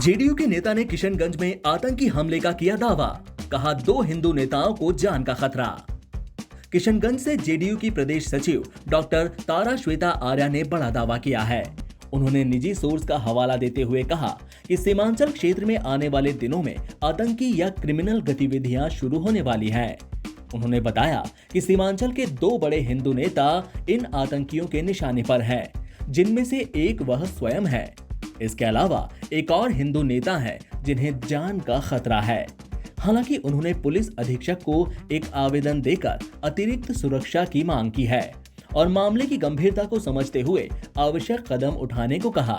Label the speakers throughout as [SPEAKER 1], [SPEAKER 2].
[SPEAKER 1] JDU के नेता ने किशनगंज में आतंकी हमले का किया दावा, कहा 2 हिंदू नेताओं को जान का खतरा। किशनगंज से जेडीयू की प्रदेश सचिव डॉक्टर तारा श्वेता आर्या ने बड़ा दावा किया है। उन्होंने निजी सोर्स का हवाला देते हुए कहा कि सीमांचल क्षेत्र में आने वाले दिनों में आतंकी या क्रिमिनल गतिविधियां शुरू होने वाली हैं। उन्होंने बताया कि सीमांचल के 2 बड़े हिंदू नेता इन आतंकियों के निशाने पर हैं, जिनमें से एक वह स्वयं है। इसके अलावा एक और हिंदू नेता है जिन्हें जान का खतरा है। हालांकि उन्होंने पुलिस अधीक्षक को एक आवेदन देकर अतिरिक्त सुरक्षा की मांग की है और मामले की गंभीरता को समझते हुए आवश्यक कदम उठाने को कहा।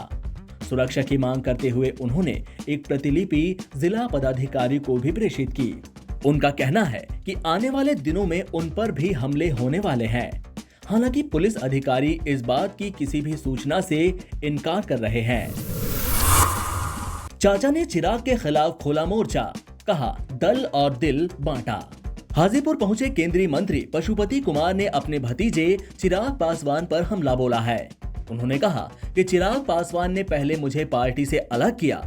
[SPEAKER 1] सुरक्षा की मांग करते हुए उन्होंने एक प्रतिलिपि जिला पदाधिकारी को भी प्रेषित की। उनका कहना है कि आने वाले दिनों में उन पर भी हमले होने वाले हैं। हालांकि पुलिस अधिकारी इस बात की किसी भी सूचना से इनकार कर रहे हैं। चाचा ने चिराग के खिलाफ खोला मोर्चा, कहा दल और दिल बांटा। हाजीपुर पहुंचे केंद्रीय मंत्री पशुपति कुमार ने अपने भतीजे चिराग पासवान पर हमला बोला है। उन्होंने कहा कि चिराग पासवान ने पहले मुझे पार्टी से अलग किया।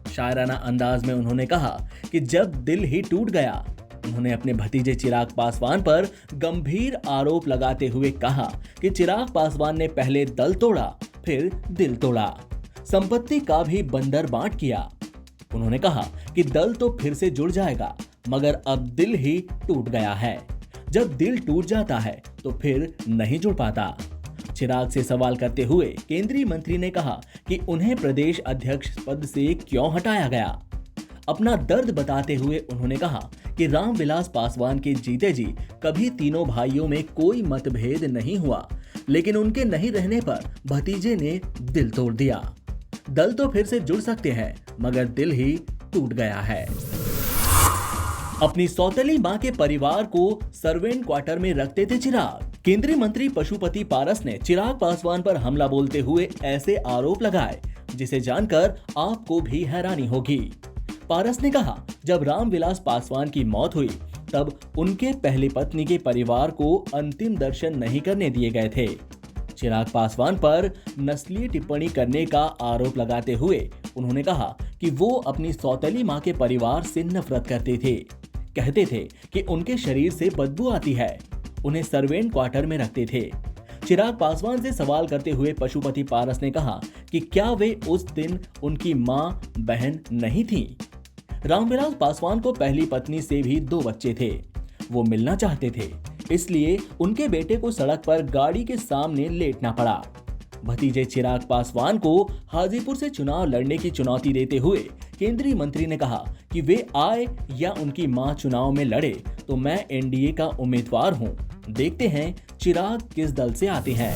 [SPEAKER 1] शायराना अंदाज में उन्होंने कहा कि जब दिल ही टूट गया। उन्होंने अपने भतीजे चिराग पासवान पर गंभीर आरोप लगाते हुए कहा कि चिराग पासवान ने पहले दल तोड़ा, फिर दिल तोड़ा, संपत्ति का भी बंदर बांट किया। उन्होंने कहा कि दल तो फिर से जुड़ जाएगा, मगर अब दिल ही टूट गया है। जब दिल टूट जाता है तो फिर नहीं जुड़ पाता। चिराग से सवाल करते हुए केंद्रीय मंत्री ने कहा कि उन्हें प्रदेश अध्यक्ष पद से क्यों हटाया गया। अपना दर्द बताते हुए उन्होंने कहा कि रामविलास पासवान के जीते जी कभी तीनों भाइयों में कोई मतभेद नहीं हुआ, लेकिन उनके नहीं रहने पर भतीजे ने दिल तोड़ दिया। दल तो फिर से जुड़ सकते हैं, मगर दिल ही टूट गया है। अपनी सौतेली मां के परिवार को सर्वेंट क्वार्टर में रखते थे चिराग। केंद्रीय मंत्री पशुपति पारस ने चिराग पासवान पर हमला बोलते हुए ऐसे आरोप लगाए, जिसे जानकर आपको भी हैरानी होगी। पारस ने कहा, जब रामविलास पासवान की मौत हुई तब उनके पहली पत्नी के परिवार को अंतिम दर्शन नहीं करने दिए गए थे। चिराग पासवान पर नस्लीय टिप्पणी करने का आरोप लगाते हुए उन्होंने कहा कि वो अपनी सौतेली मां के परिवार से नफरत करते थे। कहते थे कि उनके शरीर से बदबू आती है। उन्हें सर्वेंट क्वार्टर में रखते थे। चिराग पासवान से सवाल करते हुए पशुपति पारस ने कहा कि क्या वे उस दिन उनकी मां बहन नहीं थी। रामविलास पासवान को पहली पत्नी से भी 2 बच्चे थे। वो मिलना चाहते थे, इसलिए उनके बेटे को सड़क पर गाड़ी के सामने लेटना पड़ा। भतीजे चिराग पासवान को हाजीपुर से चुनाव लड़ने की चुनौती देते हुए केंद्रीय मंत्री ने कहा कि वे आए या उनकी मां चुनाव में लड़े तो मैं एनडीए का उम्मीदवार हूं। देखते हैं चिराग किस दल से आते हैं।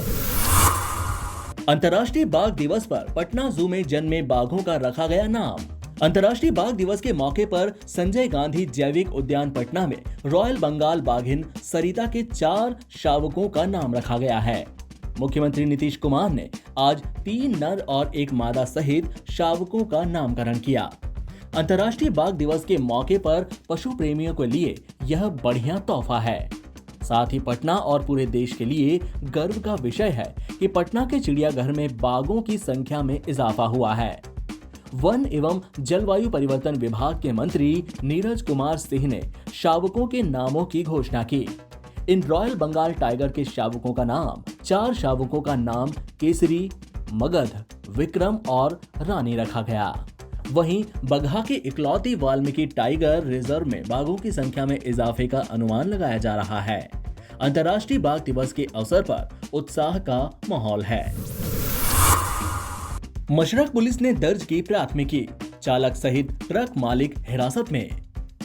[SPEAKER 1] अंतर्राष्ट्रीय बाघ दिवस पर पटना जू में जन्मे बाघों का रखा गया नाम। अंतर्राष्ट्रीय बाघ दिवस के मौके पर संजय गांधी जैविक उद्यान पटना में रॉयल बंगाल बाघिन सरिता के 4 शावकों का नाम रखा गया है। मुख्यमंत्री नीतीश कुमार ने आज 3 नर और 1 मादा सहित शावकों का नामकरण किया। अंतर्राष्ट्रीय बाघ दिवस के मौके पर पशु प्रेमियों के लिए यह बढ़िया तोहफा है। साथ ही पटना और पूरे देश के लिए गर्व का विषय है कि पटना के चिड़ियाघर में बाघों की संख्या में इजाफा हुआ है। वन एवं जलवायु परिवर्तन विभाग के मंत्री नीरज कुमार सिंह ने शावकों के नामों की घोषणा की। इन रॉयल बंगाल टाइगर के शावकों का नाम 4 शावकों का नाम केसरी, मगध, विक्रम और रानी रखा गया। वहीं बगहा के इकलौती वाल्मीकि टाइगर रिजर्व में बाघों की संख्या में इजाफे का अनुमान लगाया जा रहा है। अंतर्राष्ट्रीय बाघ दिवस के अवसर पर उत्साह का माहौल है। मशरक पुलिस ने दर्ज की प्राथमिकी, चालक सहित ट्रक मालिक हिरासत में।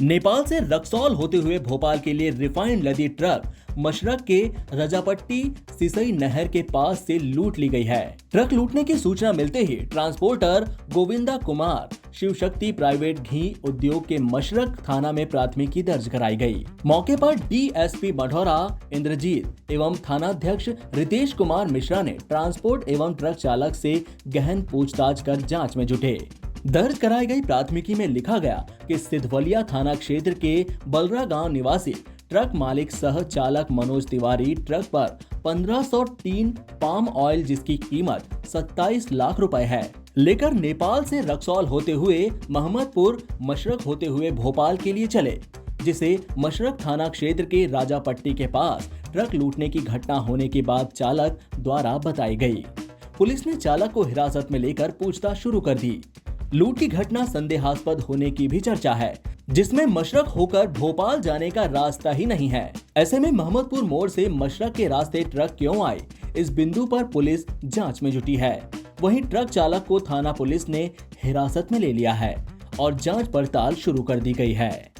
[SPEAKER 1] नेपाल से रक्सौल होते हुए भोपाल के लिए रिफाइंड लदी ट्रक मशरक के रजापट्टी सिसई नहर के पास से लूट ली गई है। ट्रक लूटने की सूचना मिलते ही ट्रांसपोर्टर गोविंदा कुमार शिव शक्ति प्राइवेट घी उद्योग के मशरक थाना में प्राथमिकी दर्ज कराई गई। मौके पर डीएसपी मढ़ौरा इंद्रजीत एवं थानाध्यक्ष रितेश कुमार मिश्रा ने ट्रांसपोर्ट एवं ट्रक चालक से गहन पूछताछ कर जाँच में जुटे। दर्ज कराई गई प्राथमिकी में लिखा गया कि सिद्धवलिया थाना क्षेत्र के बलरा गांव निवासी ट्रक मालिक सह चालक मनोज तिवारी ट्रक पर 1500 टीन पाम ऑयल जिसकी कीमत 27 लाख रुपए है लेकर नेपाल से रक्सौल होते हुए महमदपुर मशरक होते हुए भोपाल के लिए चले, जिसे मशरक थाना क्षेत्र के राजापट्टी के पास ट्रक लूटने की घटना होने के बाद चालक द्वारा बताई गई। पुलिस ने चालक को हिरासत में लेकर पूछताछ शुरू कर दी। लूट की घटना संदेहास्पद होने की भी चर्चा है, जिसमें मशरक होकर भोपाल जाने का रास्ता ही नहीं है। ऐसे में महमदपुर मोड़ से मशरक के रास्ते ट्रक क्यों आए, इस बिंदु पर पुलिस जांच में जुटी है। वहीं ट्रक चालक को थाना पुलिस ने हिरासत में ले लिया है और जांच पड़ताल शुरू कर दी गई है।